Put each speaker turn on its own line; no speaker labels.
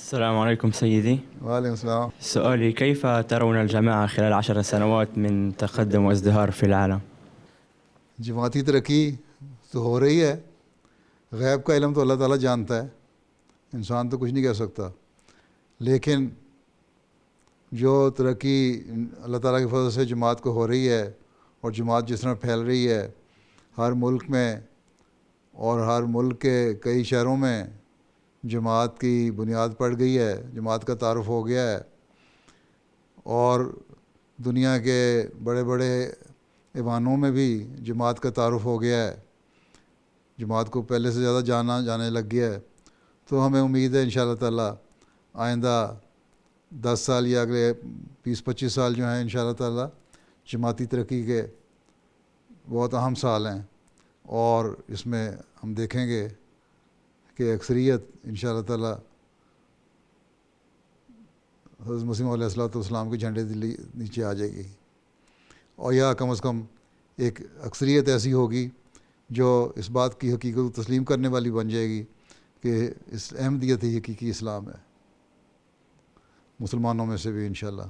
السلام عليكم سيدي.
وعلیکم السلام.
سؤالي: كيف ترون الجماعة خلال 10 سنوات من تقدم وازدهار في العالم؟
جماعتی ترقی تو ہو رہی ہے. غیب کا علم تو اللہ تعالیٰ جانتا ہے، انسان تو کچھ نہیں کہہ سکتا. لیکن جو ترقی اللہ تعالیٰ کی فضل سے جماعت کو ہو رہی ہے، اور جماعت جس طرح پھیل رہی ہے ہر ملک میں، اور ہر ملک کے کئی شہروں میں جماعت کی بنیاد پڑ گئی ہے، جماعت کا تعارف ہو گیا ہے، اور دنیا کے بڑے بڑے ایوانوں میں بھی جماعت کا تعارف ہو گیا ہے، جماعت کو پہلے سے زیادہ جانے لگ گیا ہے. تو ہمیں امید ہے انشاءاللہ تعالیٰ آئندہ 10 سال یا اگلے 20-25 سال جو ہیں انشاءاللہ تعالیٰ جماعتی ترقی کے بہت اہم سال ہیں، اور اس میں ہم دیکھیں گے کہ اکثریت انشاءاللہ تعالیٰ حضرت مسیح موعود علیہ السلام کے جھنڈے نیچے آ جائے گی، اور یا کم از کم ایک اکثریت ایسی ہوگی جو اس بات کی حقیقت کو تسلیم کرنے والی بن جائے گی کہ اس احمدیت ہی حقیقی اسلام ہے، مسلمانوں میں سے بھی انشاءاللہ.